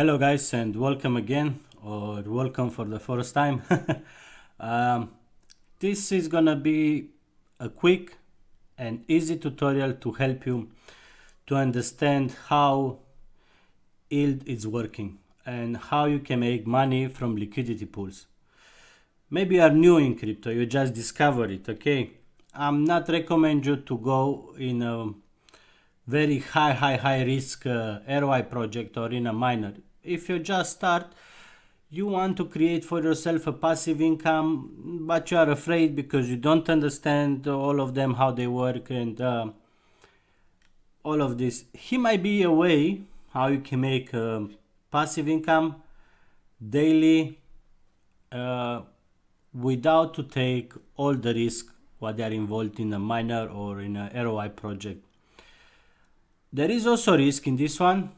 Hello guys, and welcome again, or welcome for the first time. um, this is gonna be a quick and easy tutorial to help you to understand how yield is working and how you can make money from liquidity pools. Maybe you are new in crypto, you just discovered it, okay? I'm not recommend you to go in a very high risk ROI project or in a miner. If you just start, you want to create for yourself a passive income, but you are afraid because you don't understand all of them, how they work, and all of this. Here might be a way how you can make passive income daily without to take all the risk what they are involved in a miner or in a ROI project. There is also risk in this one,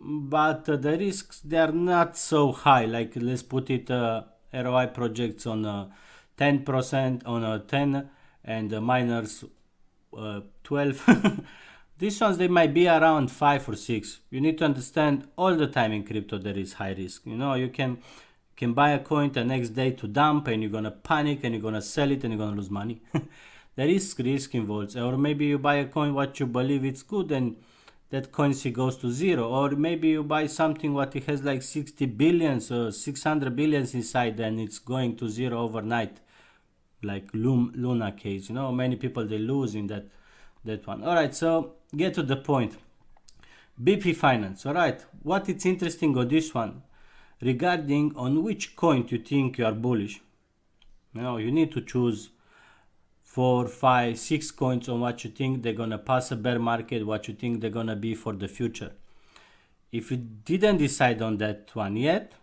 but the risks, they are not so high. Like, let's put it ROI projects on 10% on a 10 and the miners 12. These ones, they might be around 5 or 6. You need to understand all the time in crypto there is high risk. You know, you can buy a coin the next day to dump, and you're gonna panic and you're gonna sell it and you're gonna lose money. There is risk involved. Or maybe you buy a coin what you believe it's good, and that currency goes to zero. Or maybe you buy something what it has like 60 billions or 600 billions inside, and it's going to zero overnight, like Luna case. You know, many people they lose in that one. All right, so get to the point. Beefy Finance. All right, what it's interesting on this one regarding on which coin you think you are bullish. You know, you need to choose 4, 5, 6 coins on what you think they're gonna pass a bear market, what you think they're gonna be for the future. If you didn't decide on that one yet,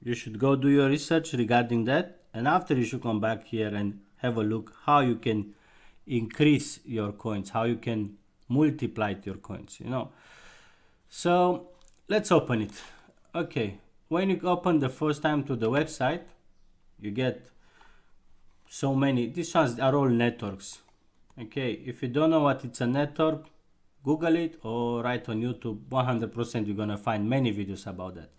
you should go do your research regarding that, and after you should come back here and have a look how you can increase your coins, how you can multiply your coins, you know. So let's open it. Okay, when you open the first time to the website, you get so many. These ones are all networks. Okay, if you don't know what it's a network, Google it or write on YouTube. 100% you're gonna find many videos about that.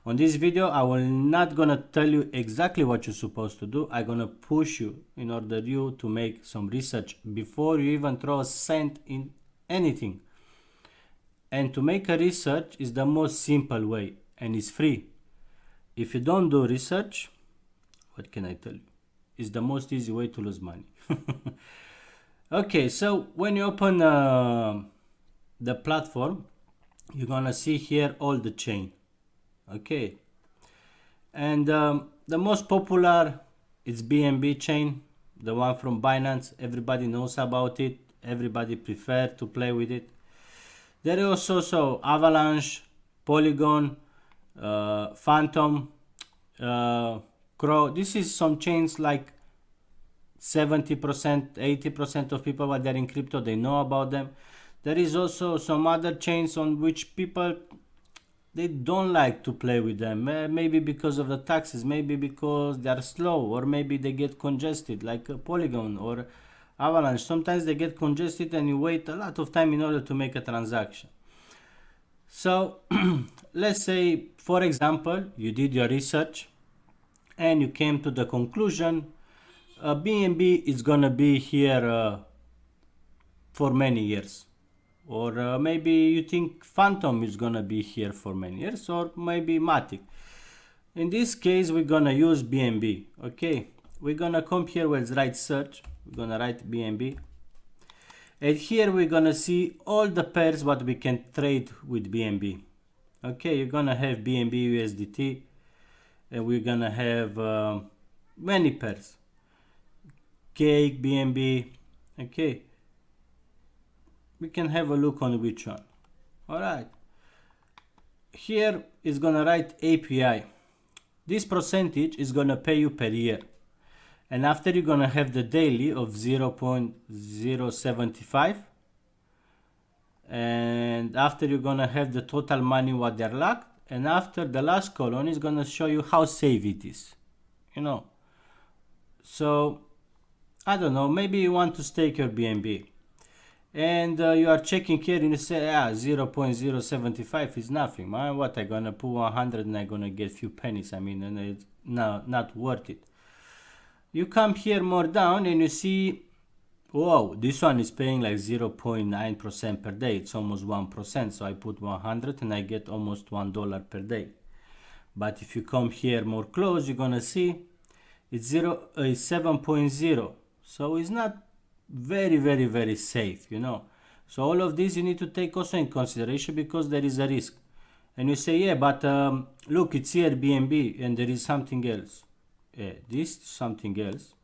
On this video, I will not gonna tell you exactly what you're supposed to do. I'm gonna push you in order you to make some research before you even throw a cent in anything. And to make a research is the most simple way, and it's free. If you don't do research, what can I tell you? It's the most easy way to lose money. Okay, so when you open the platform, you're gonna see here all the chain. Okay, and the most popular is BNB chain, the one from Binance. Everybody knows about it, everybody prefer to play with it. There is also Avalanche, Polygon, Phantom, CROAL. This is some chains like 70%, 80% of people what they're in crypto, they know about them. There is also some other chains on which people, they don't like to play with them. Maybe because of the taxes, maybe because they are slow, or maybe they get congested, like Polygon or Avalanche. Sometimes they get congested and you wait a lot of time in order to make a transaction. So let's say, for example, you did your research and you came to the conclusion BNB is gonna be here for many years. Or maybe you think Phantom is gonna be here for many years, or maybe matic. In this case, we're gonna use BNB. Okay, we're gonna come here where it's write search. We're gonna write BNB, and here we're gonna see all the pairs what we can trade with BNB. Okay, you're gonna have BNB USDT, and we're gonna have many pairs. Cake, BNB. Okay, we can have a look on which one. All right, here is gonna write API. This percentage is gonna pay you per year, and after you're gonna have the daily of 0.075, and after you're gonna have the total money what they're locked, and after the last column is gonna show you how safe it is, you know. So I don't know, maybe you want to stake your BNB, and you are checking here and you say, 0.075 is nothing, man. What, I gonna put 100 and I gonna get few pennies? I mean, and it's not worth it. You come here more down and you see, whoa, this one is paying like 0.9% per day. It's almost 1%. So I put 100 and I get almost $1 per day. But if you come here more close, you're gonna see it's 7.0. So it's not very safe, you know. So all of this you need to take also in consideration, because there is a risk. And you say, yeah, but look, it's Airbnb and there is something else. Yeah, this is something else,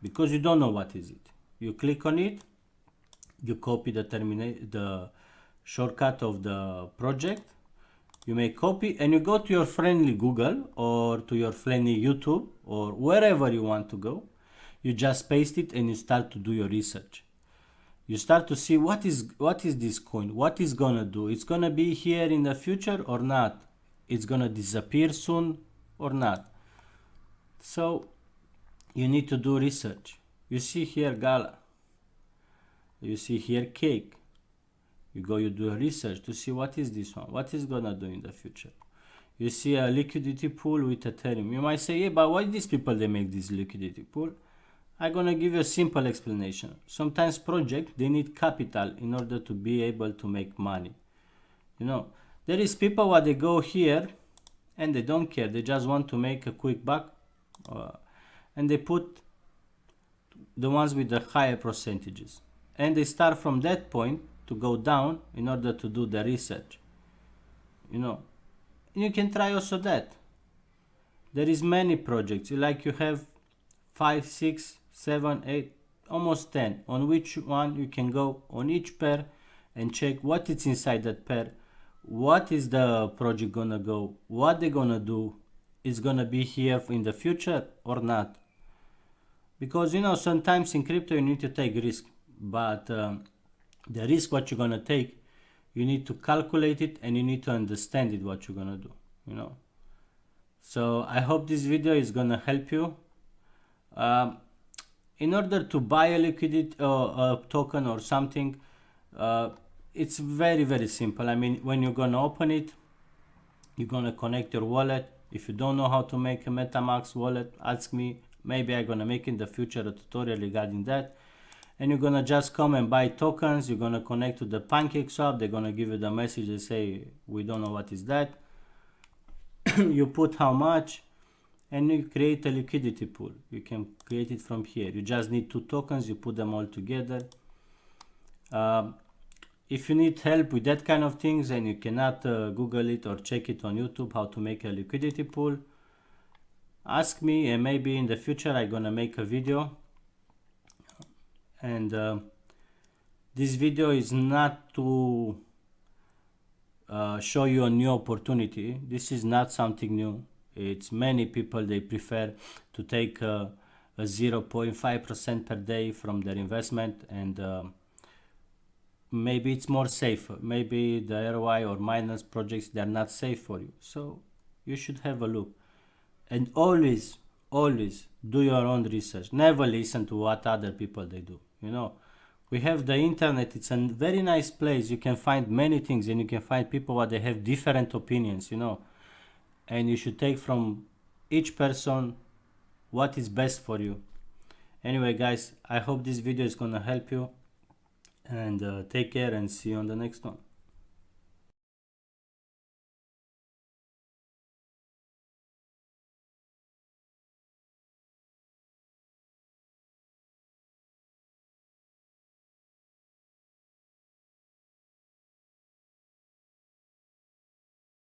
because you don't know what is it. You click on it, you copy the shortcut of the project, you make copy, and you go to your friendly Google or to your friendly YouTube or wherever you want to go. You just paste it and you start to do your research. You start to see what is this coin, what is gonna do. It's gonna be here in the future or not. It's gonna disappear soon or not. So you need to do research. You see here Gala, you see here Cake. You go, you do research to see what is this one, what is gonna do in the future. You see a liquidity pool with Ethereum. You might say, yeah, but why these people they make this liquidity pool? I'm gonna give you a simple explanation. Sometimes projects, they need capital in order to be able to make money. You know, there is people what they go here and they don't care. They just want to make a quick buck, and they put the ones with the higher percentages. And they start from that point to go down in order to do the research. You know, and you can try also that. There is many projects, like you have 5, 6, 7, 8, almost 10, on which one you can go on each pair and check what is inside that pair, what is the project gonna go, what they're gonna do, is gonna be here in the future or not. Because, you know, sometimes in crypto you need to take risk, but the risk what you're gonna take, you need to calculate it and you need to understand it what you're gonna do, you know. So I hope this video is gonna help you. In order to buy a liquidity a token or something, it's very simple. I mean, when you're gonna open it, you're gonna connect your wallet. If you don't know how to make a MetaMask wallet, ask me. Maybe I'm gonna make in the future a tutorial regarding that. And you're gonna just come and buy tokens. You're gonna connect to the PancakeSwap. They're gonna give you the message. They say, we don't know what is that. You put how much, and you create a liquidity pool. You can create it from here. You just need 2 tokens. You put them all together. If you need help with that kind of things and you cannot Google it or check it on YouTube how to make a liquidity pool, ask me, and maybe in the future I'm gonna make a video. And this video is not to show you a new opportunity. This is not something new. It's many people, they prefer to take a 0.5% per day from their investment, and maybe it's more safe. Maybe the ROI or miners projects, they're not safe for you. So you should have a look. And always do your own research. Never listen to what other people they do. You know, we have the internet. It's a very nice place. You can find many things, and you can find people what they have different opinions, you know. And you should take from each person what is best for you. Anyway, guys, I hope this video is gonna help you, and take care and see you on the next one.